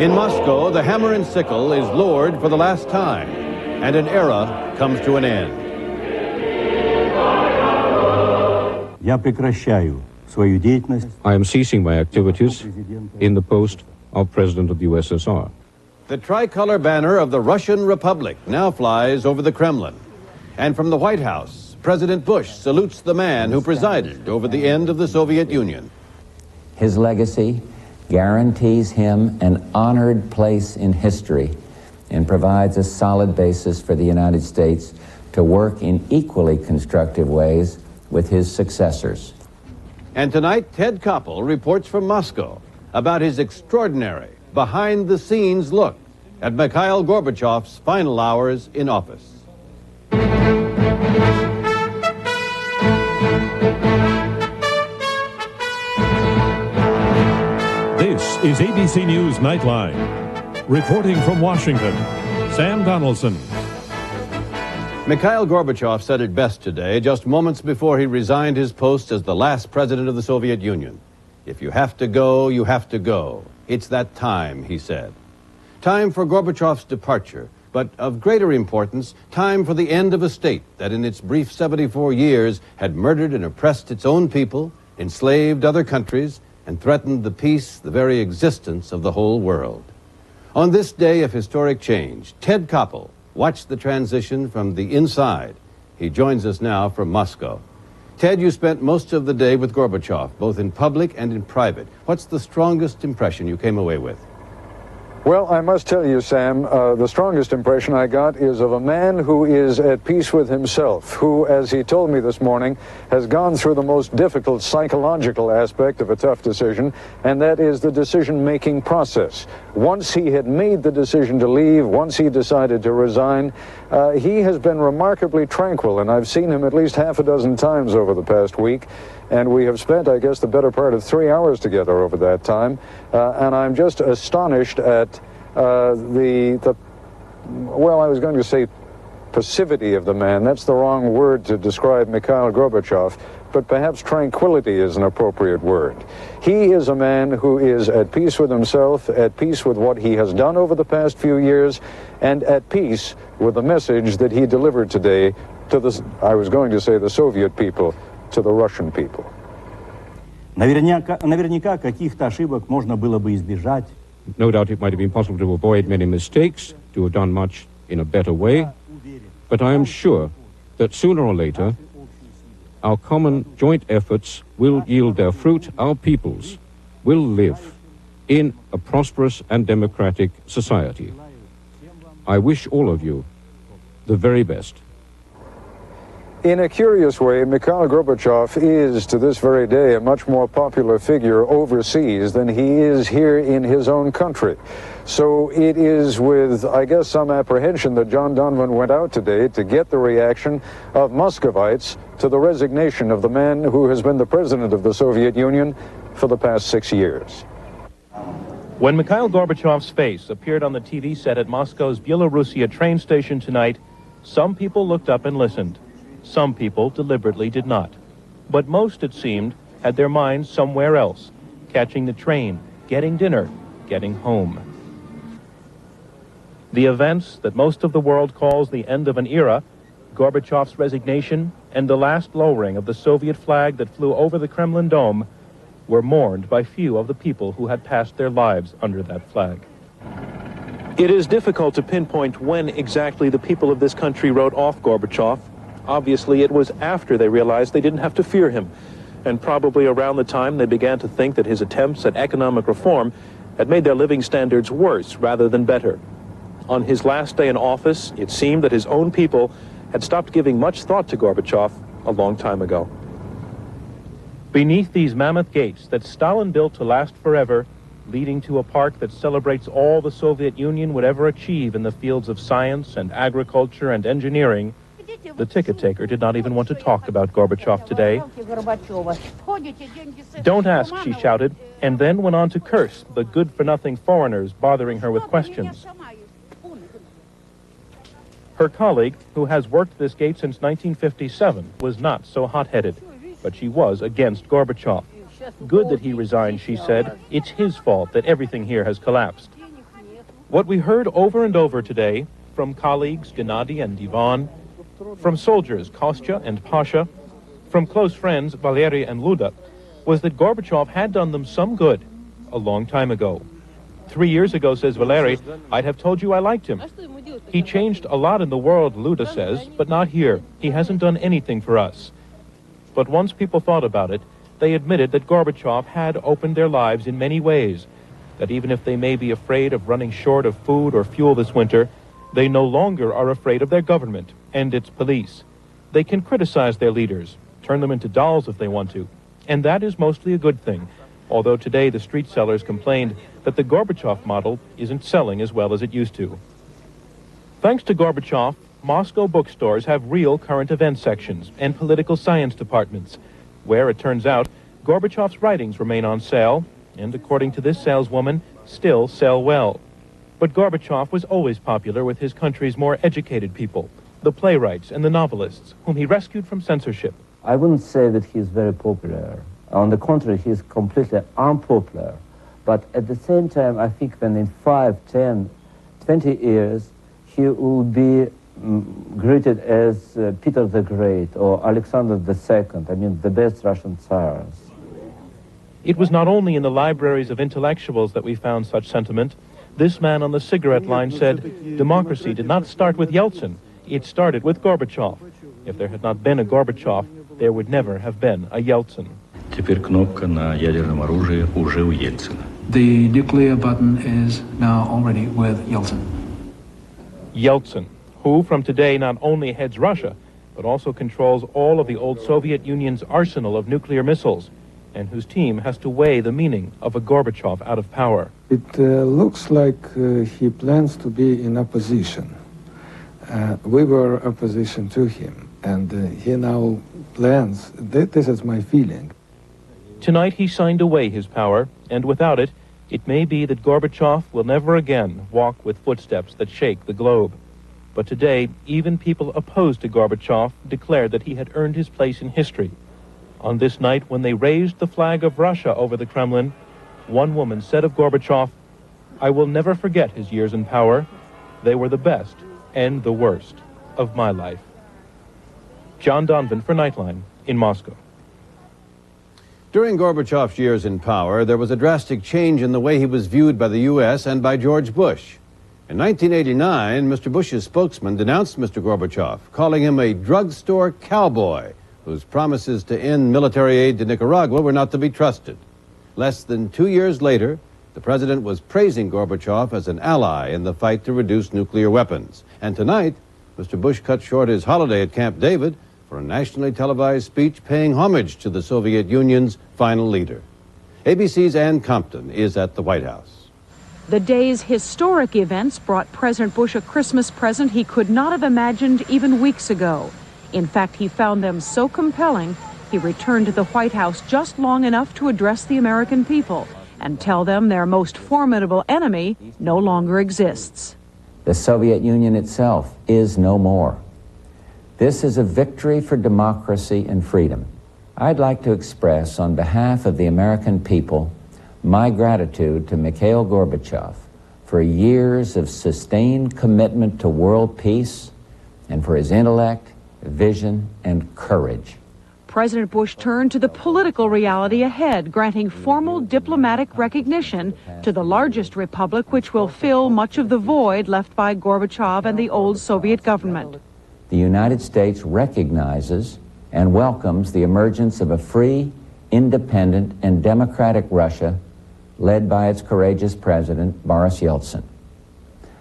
In Moscow, the hammer and sickle is lowered for the last time, and an era comes to an end. I am ceasing my activities in the post of President of the USSR. The tricolor banner of the Russian Republic now flies over the Kremlin. And from the White House, President Bush salutes the man who presided over the end of the Soviet Union. His legacy guarantees him an honored place in history and provides a solid basis for the United States to work in equally constructive ways with his successors. And tonight, Ted Koppel reports from Moscow about his extraordinary, behind-the-scenes look at Mikhail Gorbachev's final hours in office. This is ABC News Nightline. Reporting from Washington, Sam Donaldson. Mikhail Gorbachev said it best today, just moments before he resigned his post as the last president of the Soviet Union. If you have to go, you have to go. It's that time, he said. Time for Gorbachev's departure, but of greater importance, time for the end of a state that in its brief 74 years had murdered and oppressed its own people, enslaved other countries, and threatened the peace, the very existence of the whole world. On this day of historic change, Ted Koppel watched the transition from the inside. He joins us now from Moscow. Ted, you spent most of the day with Gorbachev, both in public and in private. What's the strongest impression you came away with? Well, I must tell you, Sam, the strongest impression I got is of a man who is at peace with himself, who, as he told me this morning, has gone through the most difficult psychological aspect of a tough decision, and that is the decision-making process. Once he had made the decision to leave, once he decided to resign, he has been remarkably tranquil, and I've seen him at least half a dozen times over the past week. And we have spent, I guess, the better part of 3 hours together over that time. And I'm just astonished at well, I was going to say passivity of the man. That's the wrong word to describe Mikhail Gorbachev, but perhaps tranquility is an appropriate word. He is a man who is at peace with himself, at peace with what he has done over the past few years, and at peace with the message that he delivered today to the, I was going to say the Soviet people, to the Russian people. Наверняка каких-то ошибок можно было бы избежать. No doubt it might have been possible to avoid many mistakes, to have done much in a better way, but I am sure that sooner or later our common joint efforts will yield their fruit. Our peoples will live in a prosperous and democratic society. I wish all of you the very best. In a curious way, Mikhail Gorbachev is, to this very day, a much more popular figure overseas than he is here in his own country. So it is with, I guess, some apprehension that John Donovan went out today to get the reaction of Muscovites to the resignation of the man who has been the president of the Soviet Union for the past 6 years. When Mikhail Gorbachev's face appeared on the TV set at Moscow's Byelorussiya train station tonight, some people looked up and listened. Some people deliberately did not. But most, it seemed, had their minds somewhere else, catching the train, getting dinner, getting home. The events that most of the world calls the end of an era, Gorbachev's resignation, and the last lowering of the Soviet flag that flew over the Kremlin dome, were mourned by few of the people who had passed their lives under that flag. It is difficult to pinpoint when exactly the people of this country wrote off Gorbachev. Obviously, it was after they realized they didn't have to fear him, and probably around the time they began to think that his attempts at economic reform had made their living standards worse rather than better. On his last day in office, it seemed that his own people had stopped giving much thought to Gorbachev a long time ago. Beneath these mammoth gates that Stalin built to last forever, leading to a park that celebrates all the Soviet Union would ever achieve in the fields of science and agriculture and engineering, the ticket taker did not even want to talk about Gorbachev today. Don't ask, she shouted, and then went on to curse the good-for-nothing foreigners bothering her with questions. Her colleague, who has worked this gate since 1957, was not so hot-headed, but she was against Gorbachev. Good that he resigned, she said. It's his fault that everything here has collapsed. What we heard over and over today from colleagues Gennady and Ivan, from soldiers Kostya and Pasha, from close friends Valery and Luda, was that Gorbachev had done them some good a long time ago. 3 years ago, says Valery, I'd have told you I liked him. He changed a lot in the world, Luda says, but not here. He hasn't done anything for us. But once people thought about it, they admitted that Gorbachev had opened their lives in many ways, that even if they may be afraid of running short of food or fuel this winter, they no longer are afraid of their government and its police. They can criticize their leaders, turn them into dolls if they want to, and that is mostly a good thing, although today the street sellers complained that the Gorbachev model isn't selling as well as it used to. Thanks to Gorbachev, Moscow bookstores have real current event sections and political science departments, where, it turns out, Gorbachev's writings remain on sale, and according to this saleswoman, still sell well. But Gorbachev was always popular with his country's more educated people, the playwrights and the novelists, whom he rescued from censorship. I wouldn't say that he's very popular. On the contrary, he's completely unpopular. But at the same time, I think when in 5, 10, 20 years, he will be greeted as Peter the Great or Alexander II, I mean, the best Russian tsars. It was not only in the libraries of intellectuals that we found such sentiment. This man on the cigarette line said, democracy did not start with Yeltsin, it started with Gorbachev. If there had not been a Gorbachev, there would never have been a Yeltsin. Теперь кнопка на ядерном оружии уже у Ельцина. The nuclear button is now already with Yeltsin. Yeltsin, who from today not only heads Russia, but also controls all of the old Soviet Union's arsenal of nuclear missiles, and whose team has to weigh the meaning of a Gorbachev out of power. It looks like he plans to be in opposition. We were opposition to him, and he now plans, this is my feeling. Tonight he signed away his power, and without it, it may be that Gorbachev will never again walk with footsteps that shake the globe. But today, even people opposed to Gorbachev declared that he had earned his place in history. On this night, when they raised the flag of Russia over the Kremlin, one woman said of Gorbachev, I will never forget his years in power. They were the best and the worst of my life. John Donovan for Nightline in Moscow. During Gorbachev's years in power, there was a drastic change in the way he was viewed by the U.S. and by George Bush. In 1989, Mr. Bush's spokesman denounced Mr. Gorbachev, calling him a drugstore cowboy whose promises to end military aid to Nicaragua were not to be trusted. Less than 2 years later, the president was praising Gorbachev as an ally in the fight to reduce nuclear weapons. And tonight, Mr. Bush cut short his holiday at Camp David for a nationally televised speech paying homage to the Soviet Union's final leader. ABC's Ann Compton is at the White House. The day's historic events brought President Bush a Christmas present he could not have imagined even weeks ago. In fact, he found them so compelling, he returned to the White House just long enough to address the American people and tell them their most formidable enemy no longer exists. The Soviet Union itself is no more. This is a victory for democracy and freedom. I'd like to express on behalf of the American people my gratitude to Mikhail Gorbachev for years of sustained commitment to world peace and for his intellect, vision, and courage. President Bush turned to the political reality ahead, granting formal diplomatic recognition to the largest republic, which will fill much of the void left by Gorbachev and the old Soviet government. The United States recognizes and welcomes the emergence of a free, independent, and democratic Russia led by its courageous president, Boris Yeltsin.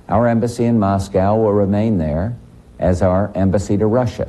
Our embassy in Moscow will remain there, as our embassy to Russia.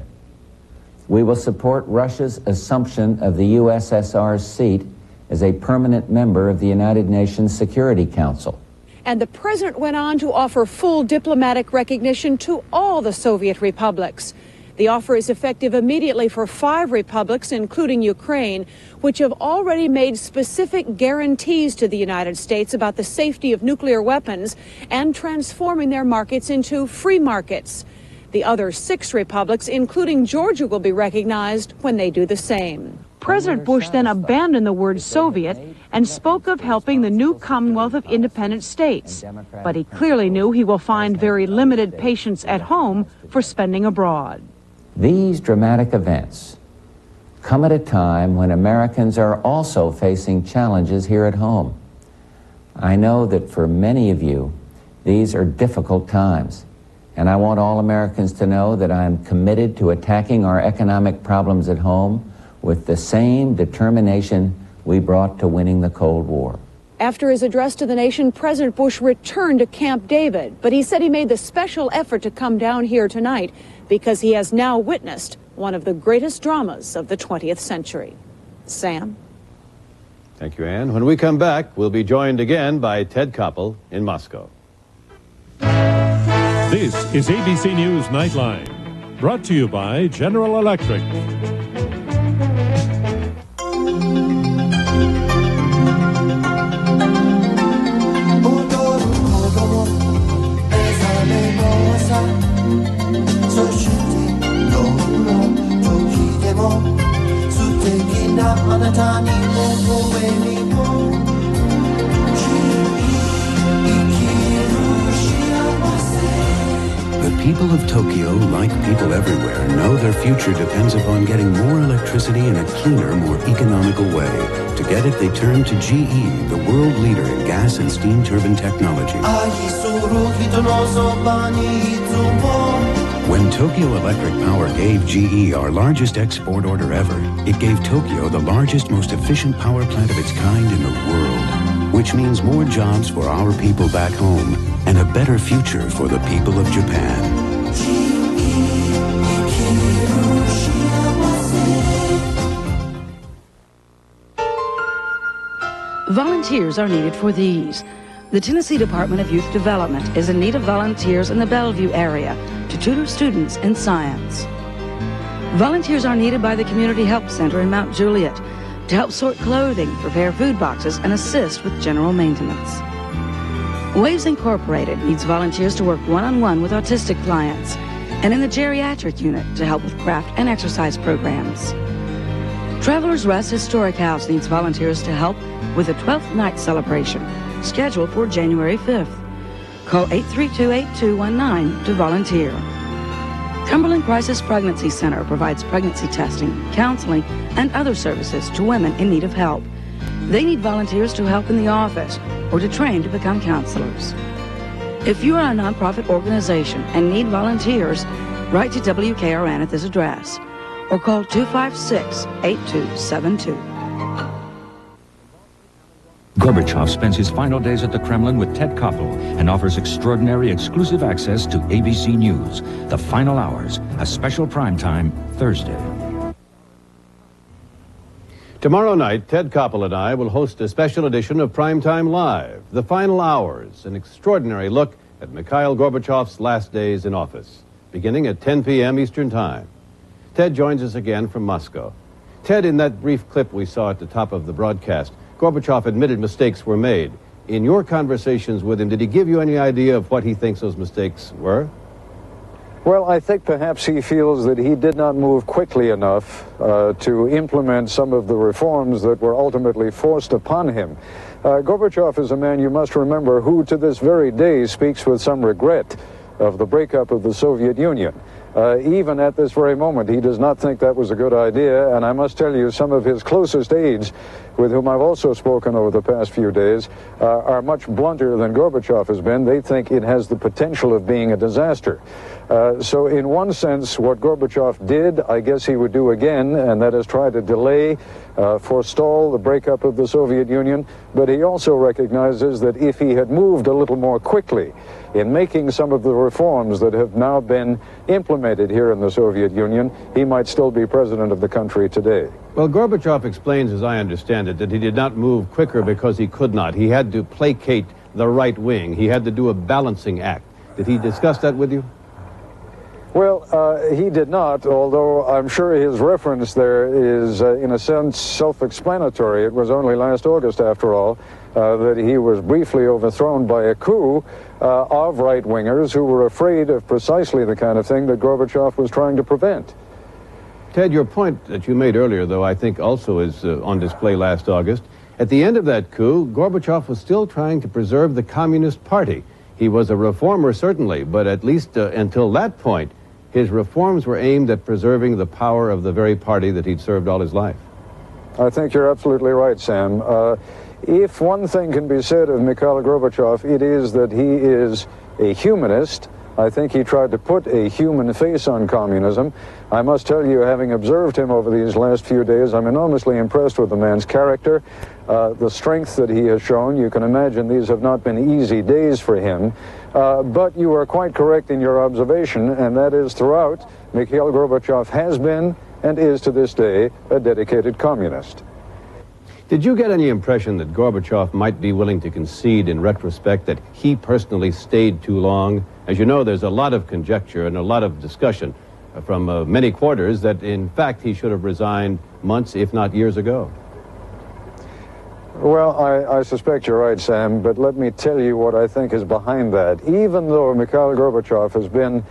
We will support Russia's assumption of the USSR's seat as a permanent member of the United Nations Security Council. And the president went on to offer full diplomatic recognition to all the Soviet republics. The offer is effective immediately for 5 republics, including Ukraine, which have already made specific guarantees to the United States about the safety of nuclear weapons and transforming their markets into free markets. The other 6 republics, including Georgia, will be recognized when they do the same. President Bush then abandoned the word Soviet and spoke of helping the new Commonwealth of Independent States. But he clearly knew he will find very limited patience at home for spending abroad. These dramatic events come at a time when Americans are also facing challenges here at home. I know that for many of you, these are difficult times, and I want all Americans to know that I'm committed to attacking our economic problems at home with the same determination we brought to winning the Cold War. After his address to the nation, President Bush returned to Camp David, but he said he made the special effort to come down here tonight because he has now witnessed one of the greatest dramas of the 20th century. Sam? Thank you, Ann. When we come back, we'll be joined again by Ted Koppel in Moscow. This is ABC News Nightline, brought to you by General Electric. The people of Tokyo, like people everywhere, know their future depends upon getting more electricity in a cleaner, more economical way. To get it, they turn to GE, the world leader in gas and steam turbine technology. When Tokyo Electric Power gave GE our largest export order ever, it gave Tokyo the largest, most efficient power plant of its kind in the world, which means more jobs for our people back home and a better future for the people of Japan. Volunteers are needed for these. The Tennessee Department of Youth Development is in need of volunteers in the Bellevue area to tutor students in science. Volunteers are needed by the Community Help Center in Mount Juliet to help sort clothing, prepare food boxes, and assist with general maintenance. Waves Incorporated needs volunteers to work one-on-one with autistic clients and in the geriatric unit to help with craft and exercise programs. Travelers Rest Historic House needs volunteers to help with the 12th night celebration scheduled for January 5th. Call 832-8219 to volunteer. Cumberland Crisis Pregnancy Center provides pregnancy testing, counseling, and other services to women in need of help. They need volunteers to help in the office or to train to become counselors. If you are a nonprofit organization and need volunteers, write to WKRN at this address or call 256-8272. Gorbachev spends his final days at the Kremlin with Ted Koppel and offers extraordinary exclusive access to ABC News. The Final Hours, a special primetime Thursday. Tomorrow night, Ted Koppel and I will host a special edition of Primetime Live, The Final Hours, an extraordinary look at Mikhail Gorbachev's last days in office, beginning at 10 p.m. Eastern Time. Ted joins us again from Moscow. Ted, in that brief clip we saw at the top of the broadcast, Gorbachev admitted mistakes were made. In your conversations with him, did he give you any idea of what he thinks those mistakes were? Well, I think perhaps he feels that he did not move quickly enough to implement some of the reforms that were ultimately forced upon him. Gorbachev is a man, you must remember, who to this very day speaks with some regret of the breakup of the Soviet Union. Even at this very moment, he does not think that was a good idea, and I must tell you, some of his closest aides, with whom I've also spoken over the past few days, are much blunter than Gorbachev has been. They think it has the potential of being a disaster. So in one sense, what Gorbachev did, I guess he would do again, and that is try to delay, forestall the breakup of the Soviet Union. But he also recognizes that if he had moved a little more quickly in making some of the reforms that have now been implemented here in the Soviet Union, he might still be president of the country today. Well, Gorbachev explains, as I understand it, that he did not move quicker because he could not. He had to placate the right wing. He had to do a balancing act. Did he discuss that with you? Well, he did not, although I'm sure his reference there is, in a sense, self-explanatory. It was only last August, after all, that he was briefly overthrown by a coup of right-wingers who were afraid of precisely the kind of thing that Gorbachev was trying to prevent. Ted, your point that you made earlier, though, I think also is on display last August. At the end of that coup, Gorbachev was still trying to preserve the Communist Party. He was a reformer, certainly, but at least until that point, his reforms were aimed at preserving the power of the very party that he'd served all his life. I think you're absolutely right, Sam. If one thing can be said of Mikhail Gorbachev, it is that he is a humanist. I think he tried to put a human face on communism. I must tell you, having observed him over these last few days, I'm enormously impressed with the man's character, the strength that he has shown. You can imagine these have not been easy days for him. But you are quite correct in your observation, and that is throughout, Mikhail Gorbachev has been and is to this day a dedicated communist. Did you get any impression that Gorbachev might be willing to concede in retrospect that he personally stayed too long? As you know, there's a lot of conjecture and a lot of discussion from many quarters that, in fact, he should have resigned months, if not years ago. Well, I suspect you're right, Sam, but let me tell you what I think is behind that. Even though Mikhail Gorbachev has been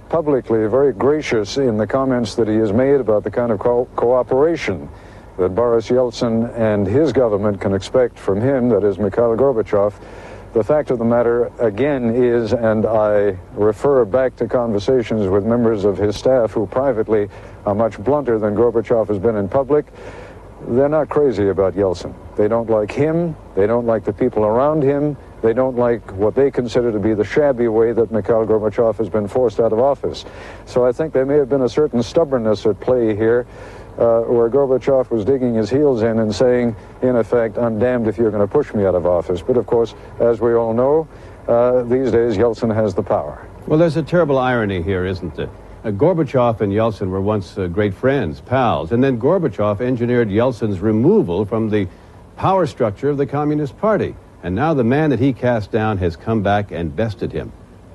publicly very gracious in the comments that he has made about the kind of cooperation that Boris Yeltsin and his government can expect from him, that is Mikhail Gorbachev, the fact of the matter, again, is, and I refer back to conversations with members of his staff who privately are much blunter than Gorbachev has been in public, they're not crazy about Yeltsin. They don't like him, they don't like the people around him, they don't like what they consider to be the shabby way that Mikhail Gorbachev has been forced out of office. So I think there may have been a certain stubbornness at play here, where Gorbachev was digging his heels in and saying, in effect, I'm damned if you're going to push me out of office. But of course, as we all know, these days Yeltsin has the power. Well, there's a terrible irony here, isn't there? Gorbachev and Yeltsin were once great friends, pals, and then Gorbachev engineered Yeltsin's removal from the power structure of the Communist Party. And now the man that he cast down has come back and bested him.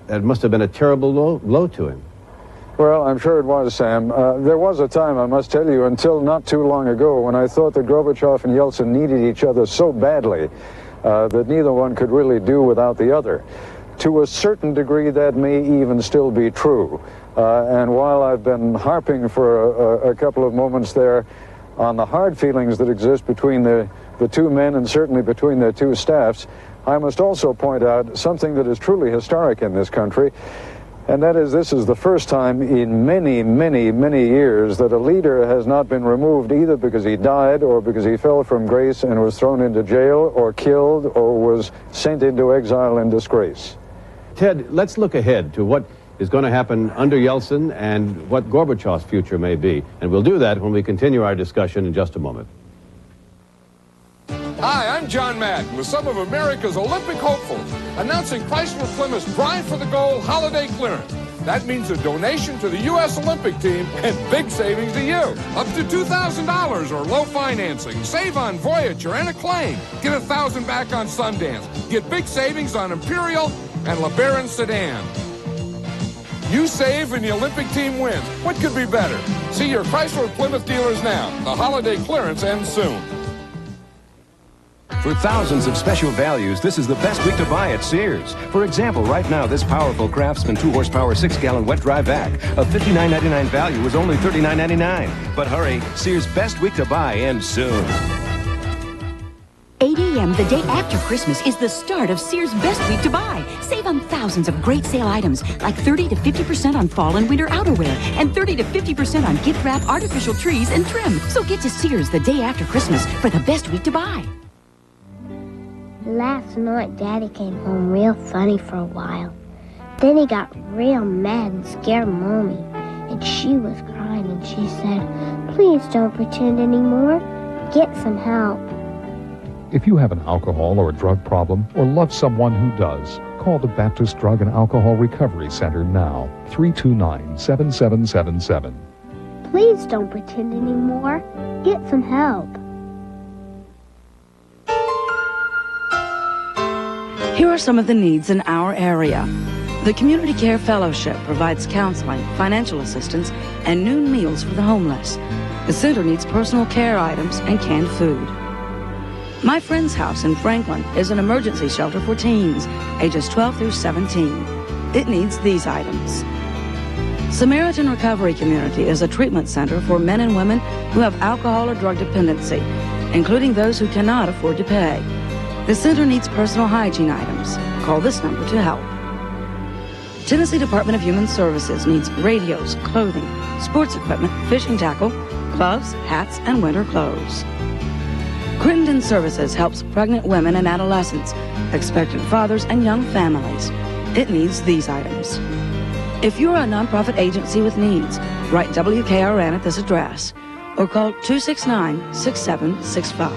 That must have been a terrible blow to him. Well, I'm sure it was, Sam. There was a time, I must tell you, until not too long ago, when I thought that Gorbachev and Yeltsin needed each other so badly that neither one could really do without the other. To a certain degree, that may even still be true. And while I've been harping for a couple of moments there on the hard feelings that exist between the two men and certainly between their two staffs, I must also point out something that is truly historic in this country. And that is, this is the first time in many, many, many years that a leader has not been removed either because he died or because he fell from grace and was thrown into jail or killed or was sent into exile in disgrace. Ted, let's look ahead to what is going to happen under Yeltsin and what Gorbachev's future may be. And we'll do that when we continue our discussion in just a moment. Hi, I'm John Madden with some of America's Olympic hopefuls, announcing Chrysler Plymouth's Drive for the Goal holiday clearance. That means a donation to the U.S. Olympic team and big savings to you. Up to $2,000 or low financing. Save on Voyager and Acclaim. Get $1,000 back on Sundance. Get big savings on Imperial and LeBaron sedan. You save and the Olympic team wins. What could be better? See your Chrysler Plymouth dealers now. The holiday clearance ends soon. For thousands of special values, this is the best week to buy at Sears. For example, right now, this powerful Craftsman 2-horsepower 6-gallon wet-dry vac of $59.99 value is only $39.99. But hurry, Sears' best week to buy ends soon. 8 a.m. the day after Christmas is the start of Sears' best week to buy. Save on thousands of great sale items like 30 to 50% on fall and winter outerwear and 30 to 50% on gift wrap, artificial trees, and trim. So get to Sears the day after Christmas for the best week to buy. Last night, Daddy came home real funny for a while. Then he got real mad and scared Mommy. And she was crying and she said, "Please don't pretend anymore. Get some help." If you have an alcohol or a drug problem or love someone who does, call the Baptist Drug and Alcohol Recovery Center now, 329-7777. Please don't pretend anymore. Get some help. Here are some of the needs in our area. The Community Care Fellowship provides counseling, financial assistance, and noon meals for the homeless. The center needs personal care items and canned food. My Friend's House in Franklin is an emergency shelter for teens, ages 12 through 17. It needs these items: Samaritan Recovery Community is a treatment center for men and women who have alcohol or drug dependency, including those who cannot afford to pay. The center needs personal hygiene items. Call this number to help. Tennessee Department of Human Services needs radios, clothing, sports equipment, fishing tackle, gloves, hats, and winter clothes. Crittenden Services helps pregnant women and adolescents, expectant fathers, and young families. It needs these items. If you're a nonprofit agency with needs, write WKRN at this address or call 269-6765.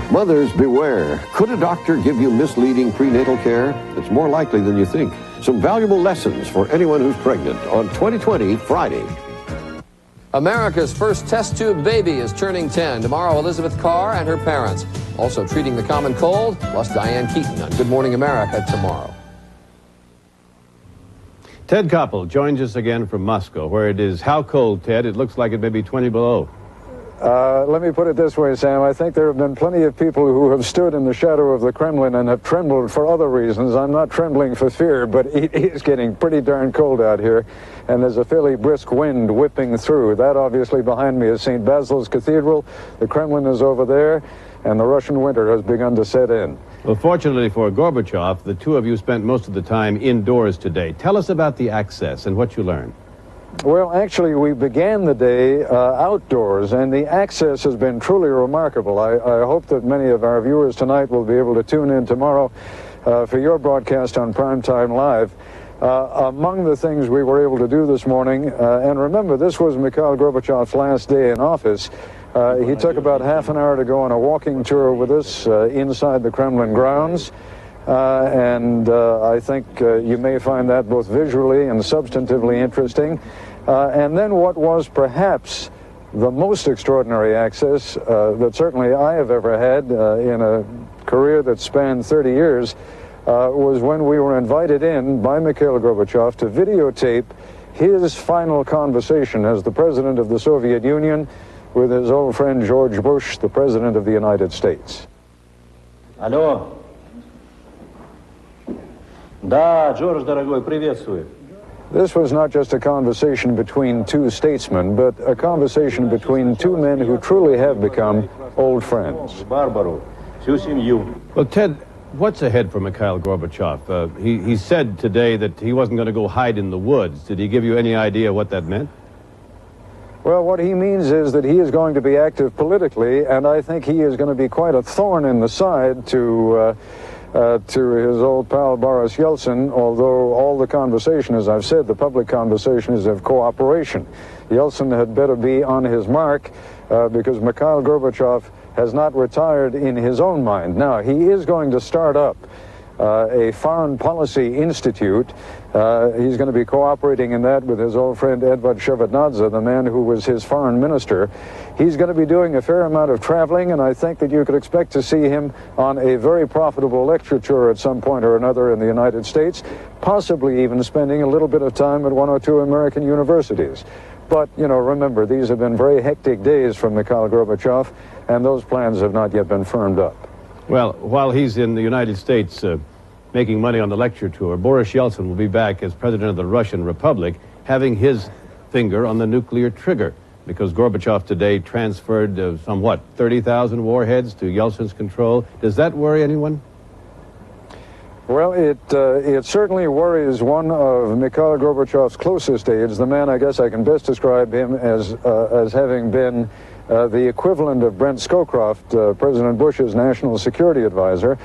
Mothers, beware. Could a doctor give you misleading prenatal care? It's more likely than you think. Some valuable lessons for anyone who's pregnant on 2020 Friday. America's first test tube baby is turning 10. Tomorrow, Elizabeth Carr and her parents. Also treating the common cold, plus Diane Keaton on Good Morning America tomorrow. Ted Koppel joins us again from Moscow, where it is how cold, Ted? It looks like it may be 20 below. Let me put it this way, Sam. I think there have been plenty of people who have stood in the shadow of the Kremlin and have trembled for other reasons. I'm not trembling for fear, but it is getting pretty darn cold out here, and there's a fairly brisk wind whipping through. That obviously behind me is St. Basil's Cathedral. The Kremlin is over there, and the Russian winter has begun to set in. Well, fortunately for Gorbachev, the two of you spent most of the time indoors today. Tell us about the access and what you learned. Well, actually, we began the day outdoors, and the access has been truly remarkable. I hope that many of our viewers tonight will be able to tune in tomorrow for your broadcast on Primetime Live. Among the things we were able to do this morning, and remember, this was Mikhail Gorbachev's last day in office. He took about half an hour to go on a walking tour with us inside the Kremlin grounds. I think you may find that both visually and substantively interesting. And then what was perhaps the most extraordinary access that certainly I have ever had in a career that spanned 30 years was when we were invited in by Mikhail Gorbachev to videotape his final conversation as the president of the Soviet Union with his old friend George Bush, the president of the United States. Алло. Да, Джордж, дорогой, приветствую. This was not just a conversation between two statesmen, but a conversation between two men who truly have become old friends. Барбару, всю семью. Well, Ted, what's ahead for Mikhail Gorbachev? He said today that he wasn't going to go hide in the woods. Did he give you any idea what that meant? Well, what he means is that he is going to be active politically, and I think he is going to be quite a thorn in the side to his old pal Boris Yeltsin, although all the conversation, as I've said, the public conversation is of cooperation. Yeltsin had better be on his mark because Mikhail Gorbachev has not retired in his own mind. Now, he is going to start up a foreign policy institute. He's going to be cooperating in that with his old friend Edvard Shevardnadze, the man who was his foreign minister. He's going to be doing a fair amount of traveling, and I think that you could expect to see him on a very profitable lecture tour at some point or another in the United States, possibly even spending a little bit of time at one or two American universities. But, you know, remember, these have been very hectic days for Mikhail Gorbachev, and those plans have not yet been firmed up. Well, while he's in the United States making money on the lecture tour, Boris Yeltsin will be back as president of the Russian Republic, having his finger on the nuclear trigger, because Gorbachev today transferred some, 30,000 warheads to Yeltsin's control. Does that worry anyone? Well, it certainly worries one of Mikhail Gorbachev's closest aides, the man I guess I can best describe him as having been the equivalent of Brent Scowcroft, President Bush's national security advisor.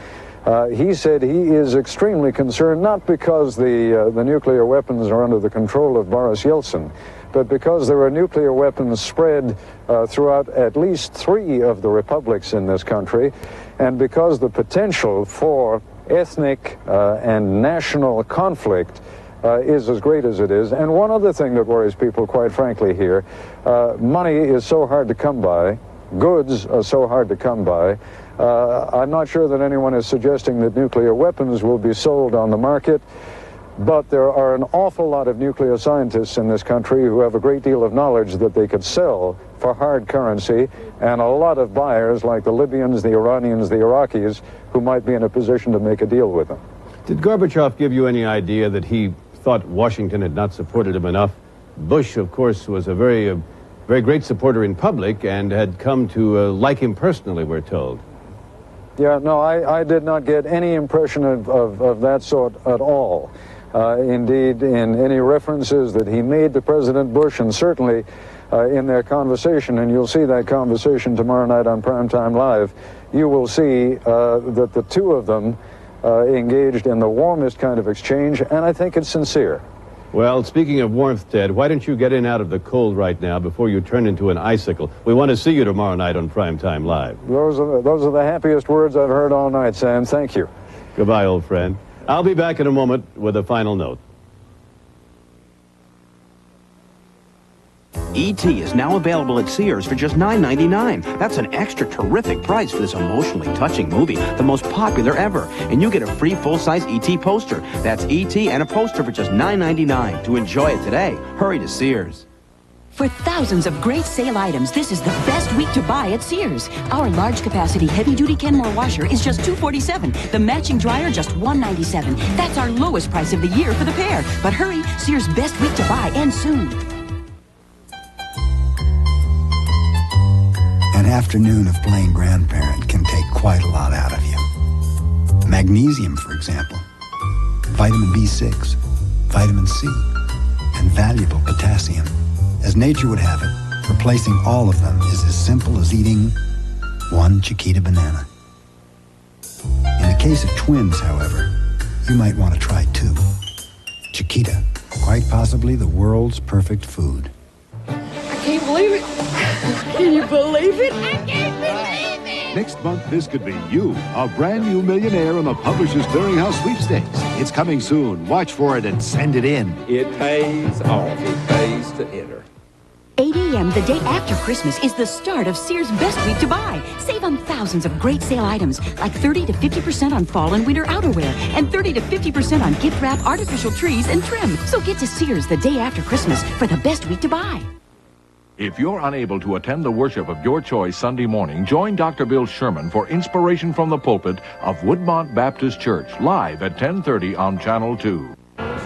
He said he is extremely concerned, not because the nuclear weapons are under the control of Boris Yeltsin, but because there are nuclear weapons spread throughout at least 3 of the republics in this country, and because the potential for ethnic and national conflict is as great as it is. And one other thing that worries people, quite frankly, here, money is so hard to come by, goods are so hard to come by. I'm not sure that anyone is suggesting that nuclear weapons will be sold on the market, but there are an awful lot of nuclear scientists in this country who have a great deal of knowledge that they could sell for hard currency, and a lot of buyers like the Libyans, the Iranians, the Iraqis, who might be in a position to make a deal with them. Did Gorbachev give you any idea that he thought Washington had not supported him enough? Bush, of course, was a very great supporter in public and had come to like him personally, we're told. Yeah, no, I did not get any impression of that sort at all. Indeed, in any references that he made to President Bush, and certainly in their conversation, and you'll see that conversation tomorrow night on Primetime Live, you will see that the two of them engaged in the warmest kind of exchange, and I think it's sincere. Well, speaking of warmth, Ted, why don't you get in out of the cold right now before you turn into an icicle? We want to see you tomorrow night on Primetime Live. Those are the happiest words I've heard all night, Sam. Thank you. Goodbye, old friend. I'll be back in a moment with a final note. E.T. is now available at Sears for just $9.99. That's an extra terrific price for this emotionally touching movie, the most popular ever. And you get a free full-size E.T. poster. That's E.T. and a poster for just $9.99. To enjoy it today, hurry to Sears. For thousands of great sale items, this is the best week to buy at Sears. Our large-capacity heavy-duty Kenmore washer is just $247. The matching dryer, just $197. That's our lowest price of the year for the pair. But hurry, Sears' best week to buy ends soon. An afternoon of playing grandparent can take quite a lot out of you. Magnesium, for example, vitamin B6, vitamin C, and valuable potassium. As nature would have it, replacing all of them is as simple as eating one Chiquita banana. In the case of twins, however, you might want to try two. Chiquita, quite possibly the world's perfect food. I can't believe it. Can you believe it? I can't believe it. Next month, this could be you, a brand new millionaire on the Publishers Clearinghouse sweepstakes. It's coming soon. Watch for it and send it in. It pays off. It pays to enter. 8 a.m. the day after Christmas is the start of Sears' best week to buy. Save on thousands of great sale items, like 30 to 50% on fall and winter outerwear, and 30 to 50% on gift wrap, artificial trees, and trim. So get to Sears the day after Christmas for the best week to buy. If you're unable to attend the worship of your choice Sunday morning, join Dr. Bill Sherman for Inspiration from the Pulpit of Woodmont Baptist Church, live at 10:30 on Channel 2.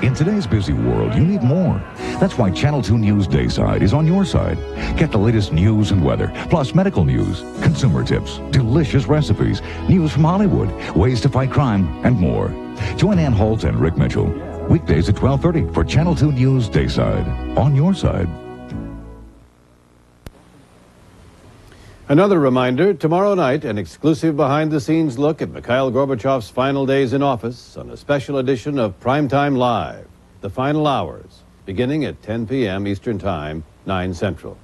In today's busy world, you need more. That's why Channel 2 News Dayside is on your side. Get the latest news and weather, plus medical news, consumer tips, delicious recipes, news from Hollywood, ways to fight crime, and more. Join Ann Holt and Rick Mitchell. Weekdays at 12:30 for Channel 2 News Dayside. On your side. Another reminder, tomorrow night, an exclusive behind-the-scenes look at Mikhail Gorbachev's final days in office on a special edition of Primetime Live, The Final Hours, beginning at 10 p.m. Eastern Time, 9 Central.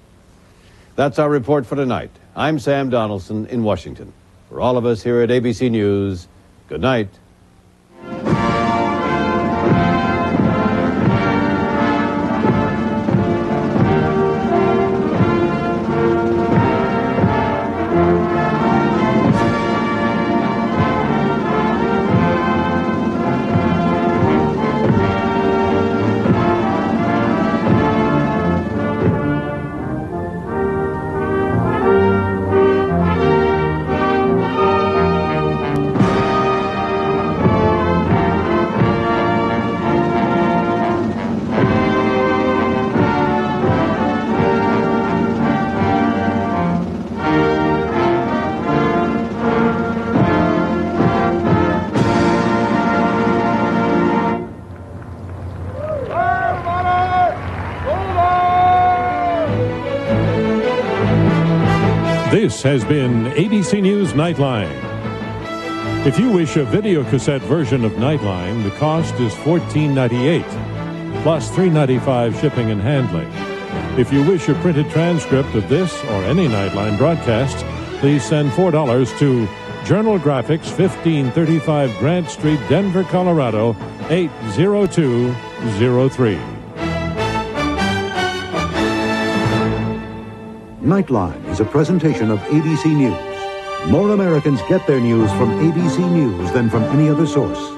That's our report for tonight. I'm Sam Donaldson in Washington. For all of us here at ABC News, good night. This has been ABC News Nightline. If you wish a video cassette version of Nightline, the cost is $14.98, plus $3.95 shipping and handling. If you wish a printed transcript of this or any Nightline broadcast, please send $4 to Journal Graphics, 1535 Grant Street, Denver, Colorado, 80203. Nightline is a presentation of ABC News. More Americans get their news from ABC News than from any other source.